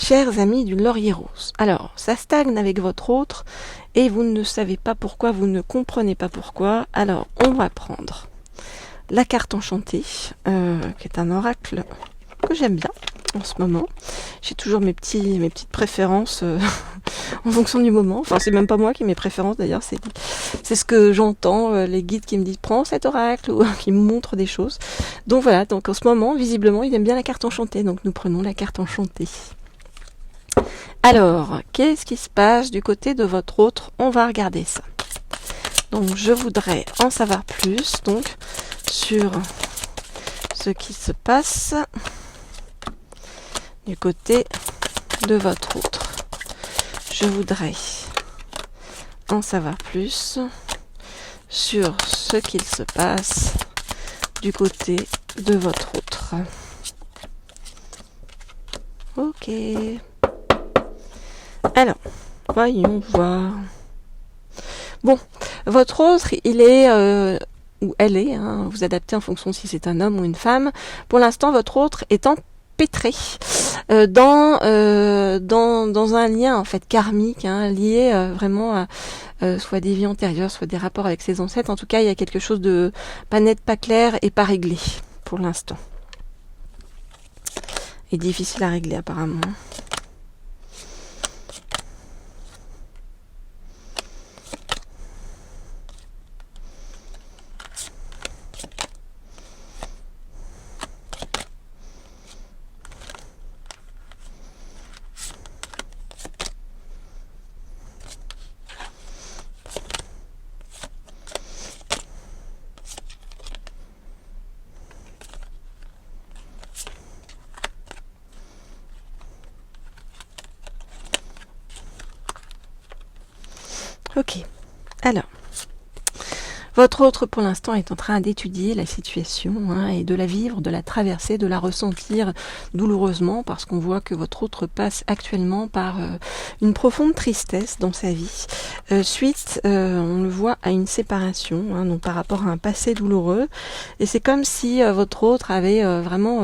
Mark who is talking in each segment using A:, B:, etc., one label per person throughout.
A: chers amis du laurier rose. Alors, ça stagne avec votre autre et vous ne savez pas pourquoi, vous ne comprenez pas pourquoi. Alors, on va prendre la carte enchantée, qui est un oracle que j'aime bien en ce moment. J'ai toujours mes petites préférences en fonction du moment. Enfin, c'est même pas moi qui ai mes préférences d'ailleurs, c'est ce que j'entends, les guides qui me disent prends cet oracle ou qui me montrent des choses. Donc voilà, donc en ce moment, visiblement, il aime bien la carte enchantée, donc nous prenons la carte enchantée. Alors, qu'est-ce qui se passe du côté de votre autre? On va regarder ça. Donc, je voudrais en savoir plus donc sur ce qui se passe du côté de votre autre. Je voudrais en savoir plus sur ce qu'il se passe du côté de votre autre. Ok. Alors, voyons voir. Bon, votre autre, il est, ou elle est, hein, vous adaptez en fonction si c'est un homme ou une femme. Pour l'instant, votre autre est empêtré dans un lien en fait karmique, hein, lié vraiment à soit des vies antérieures, soit des rapports avec ses ancêtres. En tout cas, il y a quelque chose de pas net, pas clair et pas réglé pour l'instant. Et difficile à régler apparemment. Ok, alors, votre autre pour l'instant est en train d'étudier la situation, hein, et de la vivre, de la traverser, de la ressentir douloureusement parce qu'on voit que votre autre passe actuellement par une profonde tristesse dans sa vie suite, on le voit, à une séparation, hein, donc par rapport à un passé douloureux, et c'est comme si votre autre avait vraiment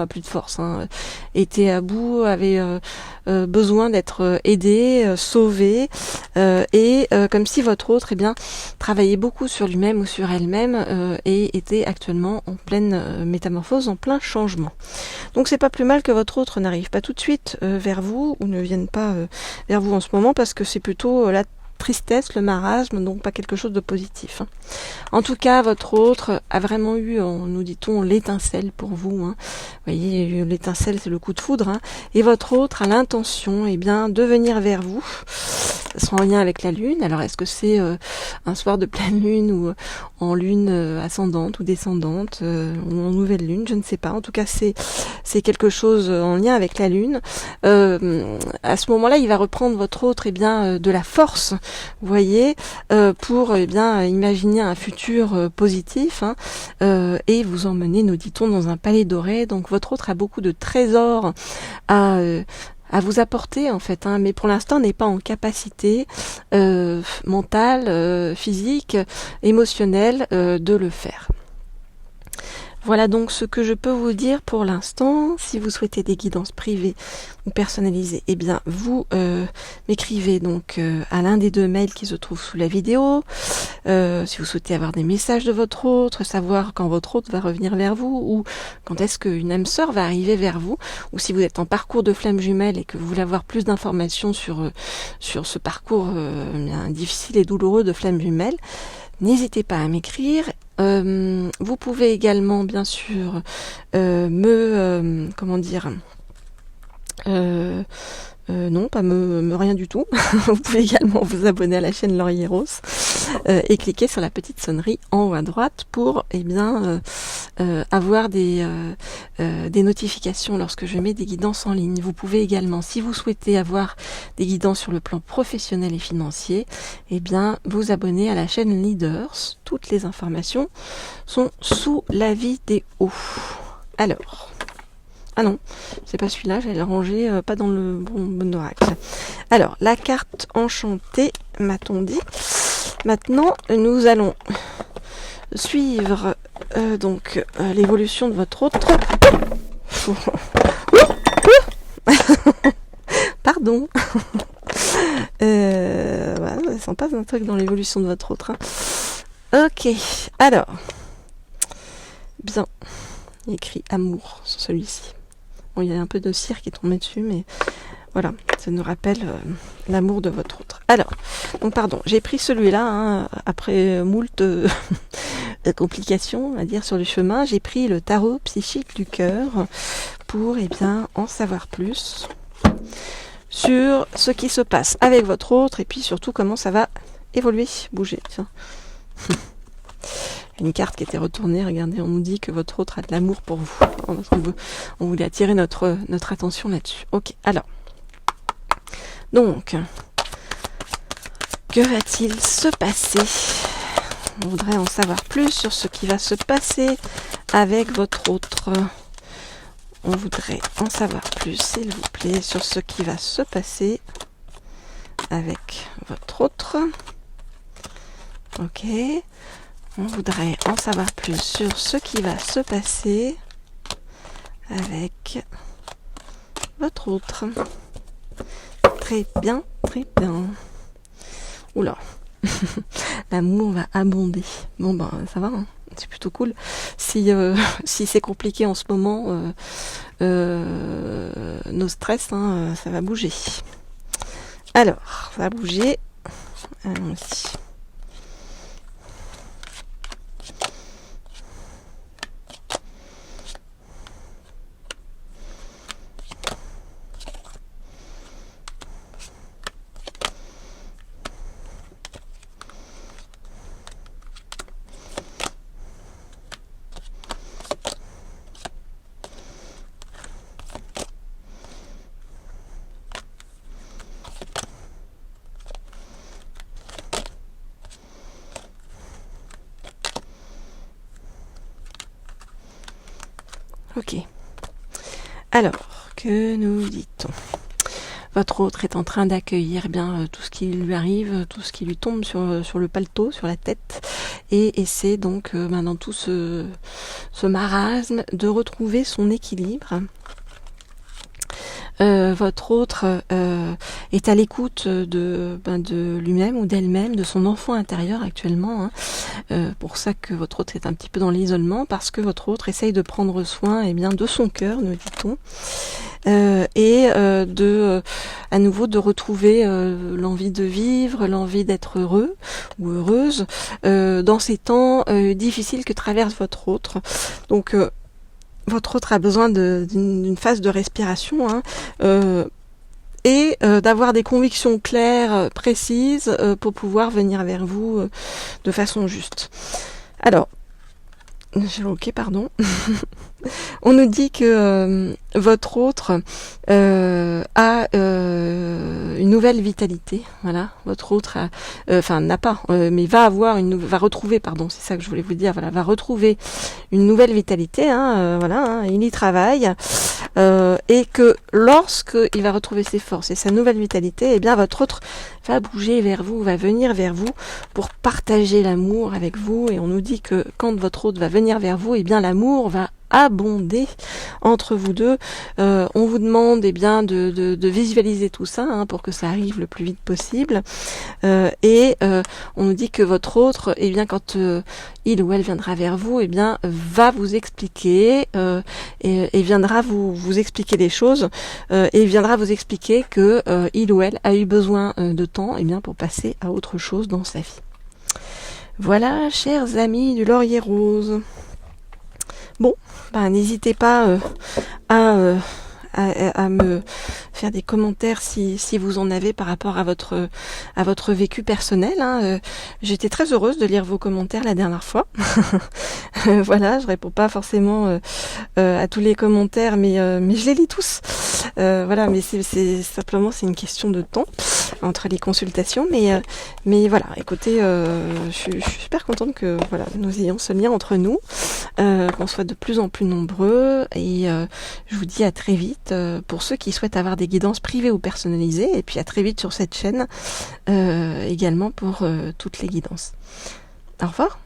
A: plus de force, hein, était à bout, avait besoin d'être aidé, sauvé, et comme si votre autre travaillait beaucoup sur lui-même ou sur elle-même et était actuellement en pleine métamorphose, en plein changement. Donc c'est pas plus mal que votre autre n'arrive pas tout de suite vers vous ou ne vienne pas vers vous en ce moment, parce que c'est plutôt la tristesse, le marasme, donc pas quelque chose de positif, hein. En tout cas, votre autre a vraiment eu, nous dit-on, l'étincelle pour vous, hein. Vous voyez, l'étincelle, c'est le coup de foudre, hein. Et votre autre a l'intention, de venir vers vous. Ça sera en lien avec la lune. Alors, est-ce que c'est un soir de pleine lune ou en lune ascendante ou descendante ou en nouvelle lune? Je ne sais pas. En tout cas, c'est quelque chose en lien avec la lune. À ce moment-là, il va reprendre votre autre, de la force, vous voyez, pour imaginer un futur positif, hein, et vous emmener, nous dit-on, dans un palais doré. Donc votre autre a beaucoup de trésors à vous apporter en fait, hein, mais pour l'instant n'est pas en capacité mentale, physique, émotionnelle de le faire. Voilà donc ce que je peux vous dire pour l'instant. Si vous souhaitez des guidances privées ou personnalisées, vous m'écrivez donc à l'un des deux mails qui se trouvent sous la vidéo. Si vous souhaitez avoir des messages de votre autre, savoir quand votre autre va revenir vers vous, ou quand est-ce qu'une âme sœur va arriver vers vous, ou si vous êtes en parcours de flamme jumelle et que vous voulez avoir plus d'informations sur ce parcours difficile et douloureux de flamme jumelle, n'hésitez pas à m'écrire. Vous pouvez également, bien sûr, non, pas rien du tout. Vous pouvez également vous abonner à la chaîne Laurier Rose et cliquer sur la petite sonnerie en haut à droite pour avoir des notifications lorsque je mets des guidances en ligne. Vous pouvez également, si vous souhaitez avoir des guidances sur le plan professionnel et financier, vous abonner à la chaîne Leaders. Toutes les informations sont sous la vidéo. Alors... Ah non, c'est pas celui-là, j'allais le ranger, pas dans le bon oracle. Alors, la carte enchantée, m'a-t-on dit. Maintenant, nous allons suivre l'évolution de votre autre. pardon. Voilà, ça sent pas un truc dans l'évolution de votre autre. Ok, alors. Bien. Il y a écrit amour sur celui-ci. Bon, il y a un peu de cire qui est tombé dessus, mais voilà, ça nous rappelle l'amour de votre autre. Alors, donc pardon, j'ai pris celui-là, après moult complications, on va dire, sur le chemin. J'ai pris le tarot psychique du cœur pour, en savoir plus sur ce qui se passe avec votre autre et puis surtout comment ça va évoluer, bouger. Tiens. Une carte qui était retournée, regardez, on nous dit que votre autre a de l'amour pour vous. On voulait attirer notre attention là-dessus. Ok, alors. Donc, que va-t-il se passer? On voudrait en savoir plus sur ce qui va se passer avec votre autre. On voudrait en savoir plus, s'il vous plaît, sur ce qui va se passer avec votre autre. Ok. On voudrait en savoir plus sur ce qui va se passer avec votre autre. Très bien, très bien. Oula, l'amour va abonder. Bon ben ça va, hein, c'est plutôt cool. Si c'est compliqué en ce moment, nos stress, ça va bouger. Alors, ça va bouger. Allons-y. Ok. Alors, que nous dit-on? Votre autre est en train d'accueillir tout ce qui lui arrive, tout ce qui lui tombe sur le paletot, sur la tête, et essaie donc, dans tout ce marasme, de retrouver son équilibre. Votre autre est à l'écoute de lui-même ou d'elle-même, de son enfant intérieur actuellement. Pour ça que votre autre est un petit peu dans l'isolement, parce que votre autre essaye de prendre soin de son cœur, nous dit-on, et à nouveau de retrouver l'envie de vivre, l'envie d'être heureux ou heureuse dans ces temps difficiles que traverse votre autre. Donc votre autre a besoin d'une phase de respiration et d'avoir des convictions claires, précises, pour pouvoir venir vers vous de façon juste. Alors, ok, pardon. On nous dit que votre autre a une nouvelle vitalité. Voilà, votre autre n'a pas, mais va retrouver, c'est ça que je voulais vous dire. Voilà, va retrouver une nouvelle vitalité. Il y travaille et que lorsque il va retrouver ses forces et sa nouvelle vitalité, votre autre va bouger vers vous, va venir vers vous pour partager l'amour avec vous. Et on nous dit que quand votre autre va venir vers vous, l'amour va abonder entre vous deux. On vous demande de visualiser tout ça pour que ça arrive le plus vite possible. On nous dit que votre autre, quand il ou elle viendra vers vous, va vous expliquer et viendra vous expliquer les choses et viendra vous expliquer que il ou elle a eu besoin de temps pour passer à autre chose dans sa vie. Voilà, chers amis du Laurier Rose. Bon, n'hésitez pas à me faire des commentaires si vous en avez par rapport à votre vécu personnel. J'étais très heureuse de lire vos commentaires la dernière fois. Voilà, je réponds pas forcément à tous les commentaires, mais je les lis tous. Voilà, mais c'est simplement une question de temps entre les consultations, mais voilà, écoutez, je suis super contente que nous ayons ce lien entre nous, qu'on soit de plus en plus nombreux, et je vous dis à très vite pour ceux qui souhaitent avoir des guidances privées ou personnalisées, et puis à très vite sur cette chaîne également pour toutes les guidances. Au revoir.